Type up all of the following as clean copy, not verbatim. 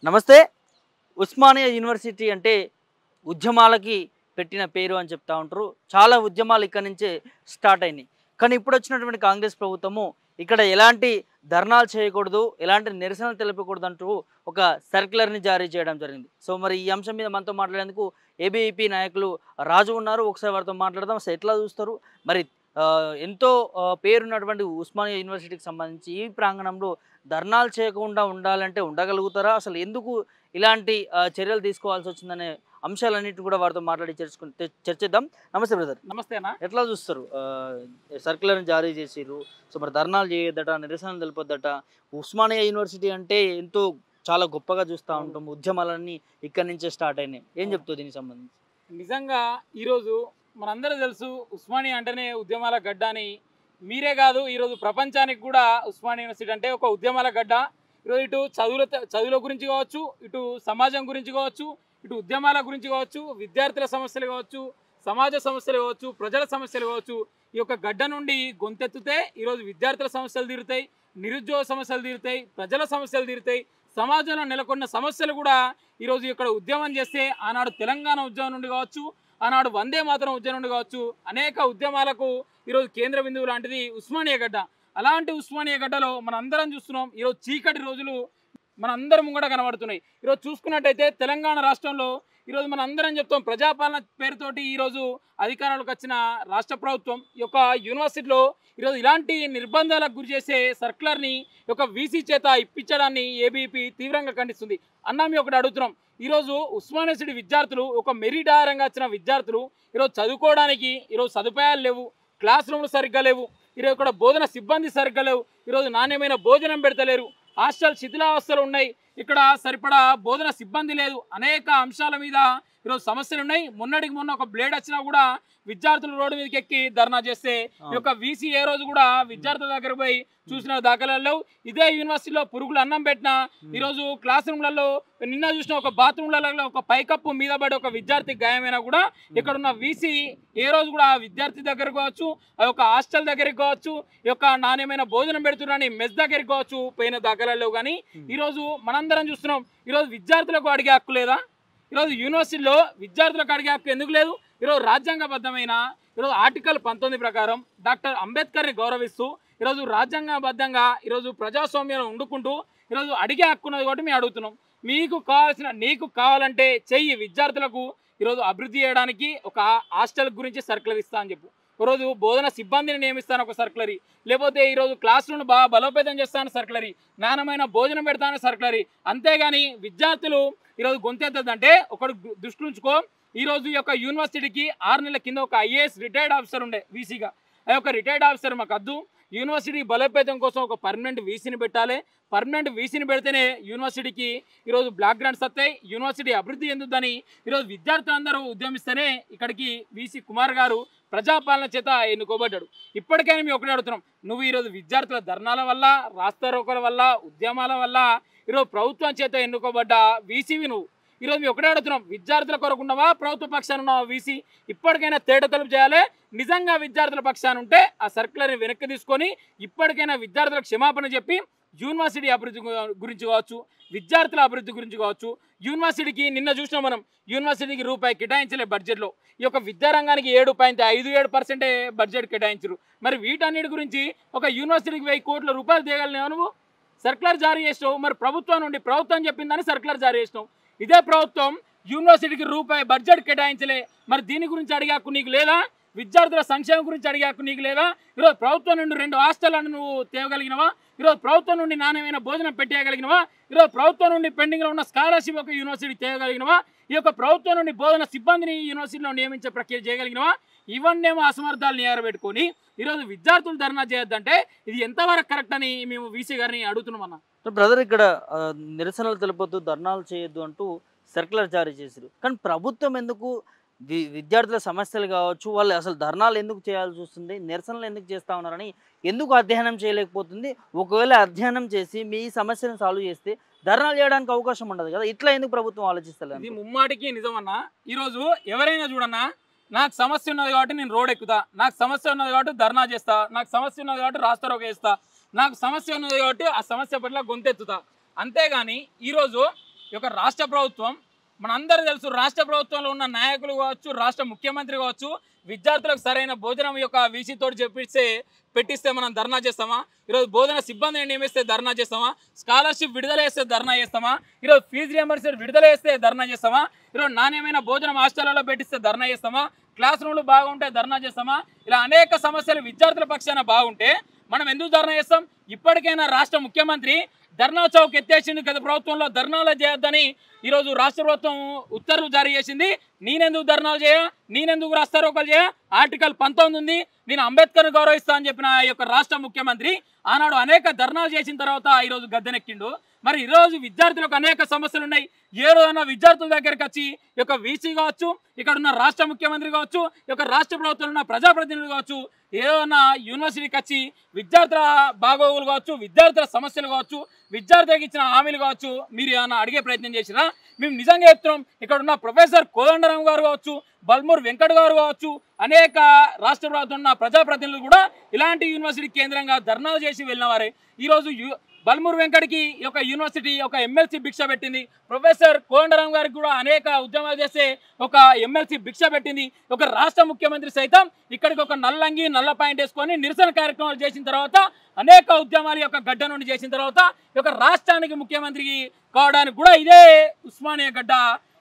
నమస్తే. ఉస్మానియా యూనివర్సిటీ అంటే ఉద్యమాలకి పెట్టిన పేరు అని చెప్తా ఉంటారు. చాలా ఉద్యమాలు ఇక్కడి నుంచే స్టార్ట్ అయినాయి. కానీ ఇప్పుడు వచ్చినటువంటి కాంగ్రెస్ ప్రభుత్వము ఇక్కడ ఎలాంటి ధర్నాలు చేయకూడదు, ఎలాంటి నిరసనలు తెలపకూడదు అంటూ ఒక సర్క్యులర్‌ని జారీ చేయడం జరిగింది. సో మరి ఈ అంశం మీద మనతో మాట్లాడేందుకు ఏబీవీపీ నాయకులు రాజు ఉన్నారు. ఒకసారి వారితో మాట్లాడదాం. అసలు ఎట్లా చూస్తారు? మరి ఎంతో పేరున్నటువంటి ఉస్మానియా యూనివర్సిటీకి సంబంధించి ఈ ప్రాంగణంలో ధర్నాలు చేయకుండా ఉండాలంటే ఉండగలుగుతారా? అసలు ఎందుకు ఇలాంటి చర్యలు తీసుకోవాల్సి వచ్చిందనే అంశాలన్నిటిని కూడా వారితో మాట్లాడి చర్చిద్దాం. నమస్తే బ్రదర్. నమస్తే అన్న. ఎట్లా చూస్తారు? సర్క్యులర్‌ని జారీ చేసిర్రు. సో మరి ధర్నాలు చేయొద్దట, నిరసనలు తెలపొద్దట. ఉస్మానియా యూనివర్సిటీ అంటే ఎంతో చాలా గొప్పగా చూస్తూ ఉంటాం. ఉద్యమాలన్నీ ఇక్కడి నుంచే స్టార్ట్ అయినాయి. ఏం చెప్తావు దీనికి సంబంధించి? నిజంగా ఈరోజు మనందరూ తెలుసు ఉస్మానియా అంటేనే ఉద్యమాల గడ్డ అని. మీరే కాదు, ఈరోజు ప్రపంచానికి కూడా ఉస్మానియా యూనివర్సిటీ అంటే ఒక ఉద్యమాల గడ్డ. ఈరోజు ఇటు చదువుల గురించి కావచ్చు, ఇటు సమాజం గురించి కావచ్చు, ఇటు ఉద్యమాల గురించి కావచ్చు, విద్యార్థుల సమస్యలు కావచ్చు, సమాజ సమస్యలు కావచ్చు, ప్రజల సమస్యలు కావచ్చు, ఈ యొక్క గడ్డ నుండి గొంతెత్తితే ఈరోజు విద్యార్థుల సమస్యలు తీరుతాయి, నిరుద్యోగ సమస్యలు తీరుతాయి, ప్రజల సమస్యలు తీరుతాయి, సమాజంలో నెలకొన్న సమస్యలు కూడా ఈరోజు ఇక్కడ ఉద్యమం చేస్తే ఆనాడు తెలంగాణ ఉద్యమం నుండి కావచ్చు, ఆనాడు వందే మాతరం ఉద్యమం నుండి కావచ్చు, అనేక ఉద్యమాలకు ఈరోజు కేంద్ర బిందువు లాంటిది ఉస్మానియా గడ్డ. అలాంటి ఉస్మానియా గడ్డలో మనం అందరం చూస్తున్నాం. ఈరోజు చీకటి రోజులు మన అందరం కూడా కనబడుతున్నాయి. ఈరోజు చూసుకున్నట్టయితే తెలంగాణ రాష్ట్రంలో ఈరోజు మనం అందరం చెప్తాం, ప్రజాపాలన పేరుతోటి ఈరోజు అధికారంలోకి వచ్చిన రాష్ట్ర ప్రభుత్వం ఈ యొక్క యూనివర్సిటీలో ఈరోజు ఇలాంటి నిర్బంధాలకు గురి చేసే సర్క్యులర్ని ఈ యొక్క వీసీ చేత ఇప్పించడాన్ని ఏబీపీ తీవ్రంగా ఖండిస్తుంది. అన్నా మేము ఒకటి అడుగుతున్నాం, ఈరోజు ఉస్మానియా యూనివర్సిటీ విద్యార్థులు ఒక మెరిట్ ఆధారంగా వచ్చిన విద్యార్థులు ఈరోజు చదువుకోవడానికి ఈరోజు సదుపాయాలు లేవు, క్లాస్ రూమ్లు సరిగ్గా లేవు, ఈరోజు ఇక్కడ బోధన సిబ్బంది సరిగ్గా లేవు, ఈరోజు నాణ్యమైన భోజనం పెడతలేరు, హాస్టల్ శిథిలావస్థలు ఉన్నాయి, ఇక్కడ సరిపడా బోధన సిబ్బంది లేదు, అనేక అంశాల మీద ఈరోజు సమస్యలు ఉన్నాయి. మొన్నటికి మొన్న ఒక బ్లేడ్ వచ్చినా కూడా విద్యార్థులు రోడ్డు మీదకి ఎక్కి ధర్నా చేస్తే ఈ యొక్క వీసీ ఏ రోజు కూడా విద్యార్థుల దగ్గర పోయి చూసిన దాఖలాలు. ఇదే యూనివర్సిటీలో పురుగులు అన్నం పెట్టినా ఈరోజు క్లాస్ రూమ్లలో నిన్న చూసిన ఒక బాత్రూమ్లలో ఒక పైకప్పు మీద పడి ఒక విద్యార్థి గాయమైనా కూడా ఇక్కడ ఉన్న వీసీ ఏ రోజు కూడా ఆ విద్యార్థి దగ్గరకు కావచ్చు, ఆ యొక్క హాస్టల్ దగ్గరికి కావచ్చు, ఈ యొక్క నాణ్యమైన భోజనం పెడుతున్నారని మెస్ దగ్గరికి కావచ్చు పోయిన దాఖలాలు. కానీ ఈరోజు మనందరం చూస్తున్నాం, ఈరోజు విద్యార్థులకు అడిగే హక్కు లేదా? ఈరోజు యూనివర్సిటీలో విద్యార్థులకు అడిగే హక్కు ఎందుకు లేదు? ఈరోజు రాజ్యాంగబద్ధమైన ఈరోజు ఆర్టికల్ 19 ప్రకారం డాక్టర్ అంబేద్కర్ని గౌరవిస్తూ ఈరోజు రాజ్యాంగబద్ధంగా ఈరోజు ప్రజాస్వామ్యంలో వండుకుంటూ ఈరోజు అడిగే హక్కు ఉన్నది కాబట్టి మేము అడుగుతున్నాం. నీకు కావాలంటే చెయ్యి, విద్యార్థులకు ఈరోజు అభివృద్ధి చేయడానికి ఒక హాస్టల్ గురించి సర్క్యులర్ ఇస్తా అని చెప్పు, ఈరోజు బోధన సిబ్బందిని నియమిస్తాను ఒక సర్క్యులరీ, లేకపోతే ఈరోజు క్లాస్ రూమ్ బాగా బలోపేతం చేస్తాను సర్క్యులరీ, నాణ్యమైన భోజనం పెడతాను సర్క్యులరీ. అంతేగాని విద్యార్థులు ఈరోజు గొంతెత్తదంటే ఒకటి దృష్టి ఉంచుకో, ఈరోజు ఈ యొక్క యూనివర్సిటీకి 6 నెలల కింద ఒక ఐఏఎస్ రిటైర్డ్ ఆఫీసర్ ఉండే వీసీగా, ఆ యొక్క రిటైర్డ్ ఆఫీసర్ మాకు వద్దు, యూనివర్సిటీ బలోపేతం కోసం ఒక పర్మనెంట్ వీసీని పెట్టాలి, పర్మనెంట్ వీసీని పెడితేనే యూనివర్సిటీకి ఈరోజు బ్లాక్ గ్రాంట్స్ వస్తాయి, యూనివర్సిటీ అభివృద్ధి ఎందుదని ఈరోజు విద్యార్థులందరూ ఉద్యమిస్తేనే ఇక్కడికి వీసీ కుమార్ గారు ప్రజాపాలన చేత ఎన్నుకోబడ్డాడు. ఇప్పటికైనా మేము ఒకటే అడుగుతున్నాం, నువ్వు ఈరోజు విద్యార్థుల ధర్నాల వల్ల, రాస్తారోకల వల్ల, ఉద్యమాల వల్ల ఈరోజు ప్రభుత్వం చేత ఎన్నుకోబడ్డ వీసీవి నువ్వు. ఈరోజు మేము ఒకటే అడుగుతున్నాం, విద్యార్థుల కొరకు ఉన్నావా, ప్రభుత్వ పక్షాన ఉన్నావా వీసీ? ఇప్పటికైనా తేట తెలుపు చేయాలి. నిజంగా విద్యార్థుల పక్షాన ఉంటే ఆ సర్క్యులర్ని వెనక్కి తీసుకొని ఇప్పటికైనా విద్యార్థులకు క్షమాపణ చెప్పి యూనివర్సిటీ అభివృద్ధి గురించి కావచ్చు, విద్యార్థుల అభివృద్ధి గురించి కావచ్చు, యూనివర్సిటీకి నిన్న చూసినాం మనం, యూనివర్సిటీకి రూపాయి కేటాయించలే బడ్జెట్లో, ఈ యొక్క విద్యారంగానికి 7.57% బడ్జెట్ కేటాయించరు. మరి వీటన్నిటి గురించి ఒక యూనివర్సిటీకి 1000 కోట్ల రూపాయలు తేగలిగినావు నువ్వు? సర్క్యులర్ జారీ చేసినావు. మరి ప్రభుత్వం చెప్పిందని సర్క్యులర్ జారీ చేసినావు. ఇదే ప్రభుత్వం యూనివర్సిటీకి రూపాయి బడ్జెట్ కేటాయించలే. మరి దీని గురించి అడిగే హక్కు నీకు లేదా? విద్యార్థుల సంక్షేమం గురించి అడిగే హక్కు నీకు లేదా? ఈరోజు ప్రభుత్వం నుండి 2 హాస్టళ్లను నువ్వు తేగలిగినవా? ఈరోజు ప్రభుత్వం నుండి నాణ్యమైన భోజనం పెట్టేయగలిగినవా? ఈరోజు ప్రభుత్వం నుండి పెండింగ్లో ఉన్న స్కాలర్షిప్ ఒక యూనివర్సిటీ తేయగలిగినవా? ఈ యొక్క ప్రభుత్వం నుండి బోధన సిబ్బందిని యూనివర్సిటీలో నియమించే ప్రక్రియ చేయగలిగినవా? ఇవన్నేమో అసమర్థాలు నియారబెట్టుకొని ఈరోజు విద్యార్థులు ధర్నా చేయొద్దంటే ఇది ఎంతవరకు కరెక్ట్ అని మేము వీసీ గారిని అడుగుతున్నాం అన్న. బ్రదర్, ఇక్కడ నిరసనలు తెలపొద్దు, ధర్నాలు చేయొద్దు అంటూ సర్క్యులర్ జారీ చేశారు. కానీ ప్రభుత్వం ఎందుకు విద్యార్థుల సమస్యలు కావచ్చు, వాళ్ళు అసలు ధర్నాలు ఎందుకు చేయాల్సి వస్తుంది, నిరసనలు ఎందుకు చేస్తూ ఉన్నారని ఎందుకు అధ్యయనం చేయలేకపోతుంది? ఒకవేళ అధ్యయనం చేసి మీ సమస్యను సాల్వ్ చేస్తే ధర్నాలు చేయడానికి అవకాశం ఉండదు కదా, ఇట్లా ఎందుకు ప్రభుత్వం ఆలోచిస్తలేదు? ఇది ముమ్మాటికి నిజమన్నా. ఈరోజు ఎవరైనా చూడన్నా, నాకు సమస్య ఉన్నది కాబట్టి నేను రోడ్ ఎక్కుతా, నాకు సమస్య ఉన్నది కాబట్టి ధర్నా చేస్తా, నాకు సమస్య ఉన్నది కాబట్టి రాస్తారోక వేస్తా, నాకు సమస్య ఉన్నది కాబట్టి ఆ సమస్య పట్ల గొంతెత్తుతా. అంతేగాని ఈరోజు ఈ యొక్క రాష్ట్ర ప్రభుత్వం మనందరూ తెలుసు, రాష్ట్ర ప్రభుత్వంలో ఉన్న నాయకులు కావచ్చు, రాష్ట్ర ముఖ్యమంత్రి కావచ్చు, విద్యార్థులకు సరైన భోజనం యొక్క వీసీ తోటి పెట్టిస్తే మనం ధర్నా చేస్తామా? ఈరోజు బోధన సిబ్బందిని నియమిస్తే ధర్నా చేస్తామా? స్కాలర్షిప్ విడుదల చేస్తే ధర్నా చేస్తామా? ఈరోజు ఫీజు రియంబర్స్మెంట్ విడుదల చేస్తే ధర్నా చేస్తామా? ఈరోజు నాణ్యమైన భోజనం హాస్టళ్లలో పెట్టిస్తే ధర్నా చేస్తామా? క్లాస్ రూమ్లు బాగుంటే ధర్నా చేస్తామా? ఇలా అనేక సమస్యలు విద్యార్థుల పక్షాన బాగుంటే మనం ఎందుకు ధర్నా చేస్తాం? ఇప్పటికైనా రాష్ట్ర ముఖ్యమంత్రి ధర్నా చౌక్ ఎత్తేసింది. గత ప్రభుత్వంలో ధర్నాలు చేయొద్దని ఈరోజు రాష్ట్ర ప్రభుత్వం ఉత్తర్వులు జారీ చేసింది. నేనెందుకు ధర్నాలు చేయ, నేనెందుకు రాస్తారోకలు చేయ? ఆర్టికల్ 19 ఉంది, నేను అంబేద్కర్ని గౌరవిస్తా అని చెప్పిన ఈ యొక్క రాష్ట్ర ముఖ్యమంత్రి ఆనాడు అనేక ధర్నాలు చేసిన తర్వాత ఈరోజు గద్దెనెక్కిండు. మరి ఈరోజు విద్యార్థులకు అనేక సమస్యలు ఉన్నాయి. ఏ రోజైనా విద్యార్థుల దగ్గరికి వచ్చి ఈ యొక్క వీసీ కావచ్చు, ఇక్కడ ఉన్న రాష్ట్ర ముఖ్యమంత్రి కావచ్చు, ఈ యొక్క రాష్ట్ర ప్రభుత్వంలో ఉన్న ప్రజాప్రతినిధులు కావచ్చు, ఏదైనా యూనివర్సిటీకి వచ్చి విద్యార్థుల బాగోగులు కావచ్చు, విద్యార్థుల సమస్యలు కావచ్చు, విద్యార్థులకు ఇచ్చిన హామీలు కావచ్చు, మీరు ఏమైనా అడిగే ప్రయత్నం చేసినా? మేము నిజంగా చెప్తున్నాం, ఇక్కడ ఉన్న ప్రొఫెసర్ కోదండరామ్ గారు కావచ్చు, బల్మూర్ వెంకట్ గారు కావచ్చు, అనేక రాష్ట్ర ప్రభుత్వం ఉన్న ప్రజాప్రతినిధులు కూడా ఇలాంటి యూనివర్సిటీ కేంద్రంగా ధర్నాలు చేసి వెళ్ళిన వారే. ఈరోజు బల్మూర్ వెంకట్కి ఒక యూనివర్సిటీ ఒక ఎమ్మెల్సీ భిక్ష పెట్టింది. ప్రొఫెసర్ కోదండరామ్ గారికి కూడా అనేక ఉద్యమాలు చేస్తే ఒక ఎమ్మెల్సీ భిక్ష పెట్టింది. ఒక రాష్ట్ర ముఖ్యమంత్రి సైతం ఇక్కడికి ఒక నల్లంగి నల్ల పాయింట్ వేసుకొని నిరసన కార్యక్రమాలు చేసిన తర్వాత, అనేక ఉద్యమాల యొక్క గడ్డ నుండి చేసిన తర్వాత ఈ యొక్క రాష్ట్రానికి ముఖ్యమంత్రికి కావడానికి కూడా ఇదే ఉస్మానియా గడ్డ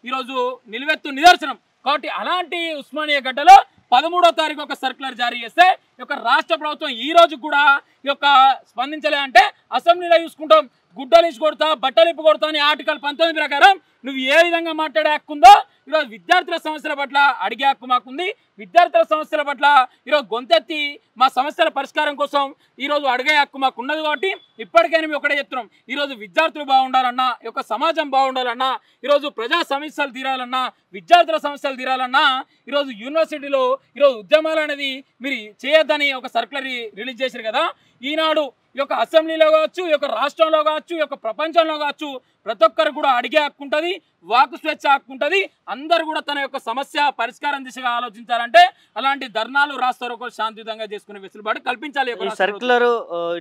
ఈరోజు నిలువెత్తు నిదర్శనం. కాబట్టి అలాంటి ఉస్మానియా గడ్డలో 13వ తారీఖు ఒక సర్క్యులర్ జారీ చేస్తే ఈ యొక్క రాష్ట్ర ప్రభుత్వం ఈ రోజు కూడా ఈ యొక్క స్పందించలే అంటే అసెంబ్లీలో చూసుకుంటాం, గుడ్డలిసి కొడతా, బట్టలిప్పు కొడతా అని ఆర్టికల్ 19 ప్రకారం నువ్వు ఏ విధంగా మాట్లాడే హక్కు ఉందో ఈరోజు విద్యార్థుల సమస్యల పట్ల అడిగే హక్కు మాకుంది. విద్యార్థుల సమస్యల పట్ల ఈరోజు గొంతెత్తి మా సమస్యల పరిష్కారం కోసం ఈరోజు అడిగే హక్కు మాకు ఉన్నది. కాబట్టి ఇప్పటికైనా మేము ఒకటే చెప్తున్నాం, ఈరోజు విద్యార్థులు బాగుండాలన్నా, ఈ యొక్క సమాజం బాగుండాలన్నా, ఈరోజు ప్రజా సమస్యలు తీరాలన్నా, విద్యార్థుల సమస్యలు తీరాలన్నా ఈరోజు యూనివర్సిటీలో ఈరోజు ఉద్యమాలు అనేది మీరు చేయొద్దని ఒక సర్క్యులర్ రిలీజ్ చేశారు కదా. ఈనాడు ఈ యొక్క అసెంబ్లీలో కావచ్చు, ఈ యొక్క రాష్ట్రంలో కావచ్చు, ఈ యొక్క ప్రపంచంలో కావచ్చు, ప్రతి ఒక్కరు కూడా అడిగే హక్కు ఉంటుంది, వాకు స్వేచ్ఛ హక్కు ఉంటుంది. అందరూ కూడా తన యొక్క సమస్య పరిష్కారం దిశగా ఆలోచించాలంటే అలాంటి ధర్నాలు రాస్తారోకలు శాంతియుతంగా చేసుకునే వెసులుబాటు కల్పించాలి. సర్క్యులర్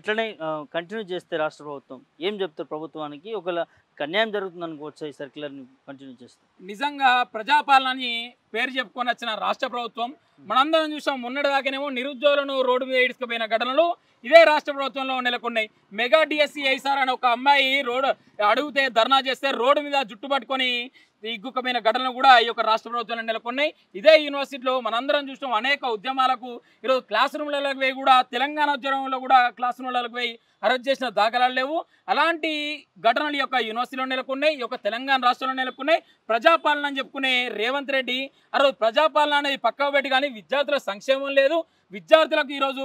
ఇట్లనే కంటిన్యూ చేస్తే రాష్ట్ర ప్రభుత్వం ఏం చెప్తారు ప్రభుత్వానికి? ఒకవేళ అన్యాయం జరుగుతుంది అనుకోవచ్చు ఈ సర్క్యులర్ ని కంటిన్యూ చేస్తే? నిజంగా ప్రజాపాలనని పేరు చెప్పుకొని వచ్చిన రాష్ట్ర ప్రభుత్వం మనందరం చూసాం. మొన్నటిదాకానేమో నిరుద్యోగులను రోడ్డు మీద ఈడ్చుకుపోయిన ఘటనలు ఇదే రాష్ట్ర ప్రభుత్వంలో నెలకొన్నాయి. మెగా డిఎస్సి ఐసార్ అని ఒక అమ్మాయి రోడ్డు అడిగితే ధర్నా చేస్తే రోడ్డు మీద జుట్టు పట్టుకొని ఇగ్గుకమైన ఘటనలు కూడా ఈ యొక్క రాష్ట్ర ప్రభుత్వంలో నెలకొన్నాయి. ఇదే యూనివర్సిటీలో మనందరం చూసాం, అనేక ఉద్యమాలకు ఈరోజు క్లాస్ రూమ్లకు పోయి కూడా, తెలంగాణ ఉద్యమంలో కూడా క్లాస్ రూమ్లకు పోయి అరెస్ట్ చేసిన దాఖలాలు లేవు. అలాంటి ఘటనలు యొక్క యూనివర్సిటీలో నెలకొన్నాయి, ఈ యొక్క తెలంగాణ రాష్ట్రంలో నెలకొన్నాయి. ప్రజాపాలన అని చెప్పుకునే రేవంత్ రెడ్డి అరవై ప్రజాపాలన అనేది పక్కకు పెట్టి కానీ విద్యార్థుల సంక్షేమం లేదు. విద్యార్థులకు ఈరోజు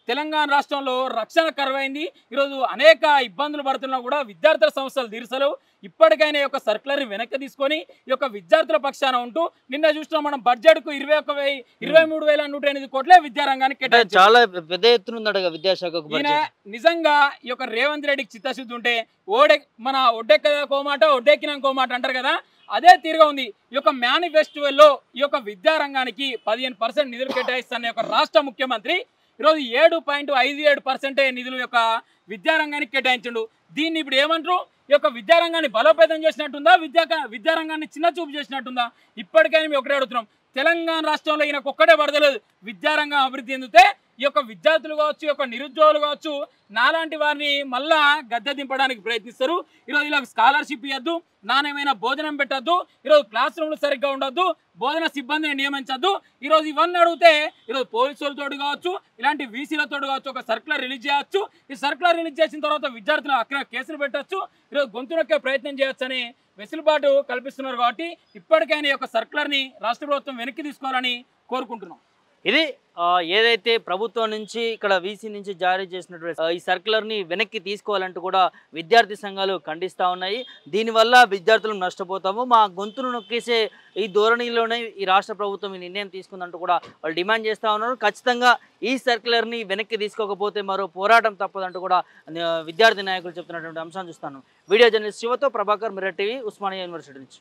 తెలంగాణ రాష్ట్రంలో రక్షణ కరువైంది. ఈరోజు అనేక ఇబ్బందులు పడుతున్నా కూడా విద్యార్థుల సమస్యలు తీర్చలేవు. ఇప్పటికైనా ఈ యొక్క సర్క్యులర్ వెనక్కి తీసుకొని ఈ యొక్క విద్యార్థుల పక్షాన ఉంటూ, నిన్న చూస్తున్నాం మనం బడ్జెట్కు 23,108 కోట్లే విద్యారంగానికి కేటాయించారు. చాలా పెద్ద ఎత్తున ఉందట విద్యాశాఖకు. నిజంగా ఈ యొక్క రేవంత్ రెడ్డికి చిత్తశుద్ధి ఉంటే మన ఒడ్డెక్కకోమాట ఒడ్డెక్కినాకో మాట అంటారు కదా, అదే తీరుగా ఉంది. ఈ యొక్క మేనిఫెస్టోలో ఈ యొక్క విద్యారంగానికి 15% నిధులు కేటాయిస్తున్న యొక్క రాష్ట్ర ముఖ్యమంత్రి ఈరోజు 7.57% నిధులు యొక్క విద్యారంగానికి కేటాయించండు. దీన్ని ఇప్పుడు ఏమంటారు? ఈ యొక్క విద్యారంగాన్ని బలోపేతం చేసినట్టుందా, విద్యారంగాన్ని చిన్న చూపు చేసినట్టుందా? ఇప్పటికైనా మేము ఒకటే అడుగుతున్నాం, తెలంగాణ రాష్ట్రంలో ఈయనకు ఒక్కటే పడతలేదు. విద్యారంగం అభివృద్ధి చెందితే ఈ యొక్క విద్యార్థులు కావచ్చు, ఈ యొక్క నిరుద్యోగులు కావచ్చు, నాలాంటి వారిని మళ్ళా గద్దె దింపడానికి ప్రయత్నిస్తారు. ఈరోజు ఇలా స్కాలర్షిప్ ఇవ్వద్దు, నాణ్యమైన భోజనం పెట్టద్దు, ఈరోజు క్లాస్ రూమ్లు సరిగ్గా ఉండొద్దు, బోధన సిబ్బందిని నియమించద్దు. ఈరోజు ఇవన్నీ అడిగితే ఈరోజు పోలీసులతో కావచ్చు, ఇలాంటి వీసీలతో కావచ్చు ఒక సర్క్యులర్ రిలీజ్ చేయొచ్చు. ఈ సర్క్యులర్ రిలీజ్ చేసిన తర్వాత విద్యార్థులు అక్కడ కేసులు పెట్టచ్చు, ఈరోజు గొంతు నొక్కే ప్రయత్నం చేయొచ్చు అని వెసులుబాటు కల్పిస్తున్నారు. కాబట్టి ఇప్పటికైనా ఈ యొక్క సర్క్యులర్ని రాష్ట్ర ప్రభుత్వం వెనక్కి తీసుకోవాలని కోరుకుంటున్నాం. ఇది ఏదైతే ప్రభుత్వం నుంచి ఇక్కడ వీసీ నుంచి జారీ చేసినటువంటి ఈ సర్క్యులర్ని వెనక్కి తీసుకోవాలంటూ కూడా విద్యార్థి సంఘాలు ఖండిస్తూ ఉన్నాయి. దీనివల్ల విద్యార్థులు నష్టపోతాము, మా గొంతును నొక్కేసే ఈ ధోరణిలోనే ఈ రాష్ట్ర ప్రభుత్వం ఈ నిర్ణయం తీసుకుందంటూ కూడా వాళ్ళు డిమాండ్ చేస్తూ ఉన్నారు. ఖచ్చితంగా ఈ సర్క్యులర్ని వెనక్కి తీసుకోకపోతే మరో పోరాటం తప్పదంటూ కూడా విద్యార్థి నాయకులు చెప్తున్నటువంటి అంశాన్ని చూస్తాను. వీడియో జర్నలిస్ట్ శివతో Prabhakar, mirror TV, Osmania university నుంచి.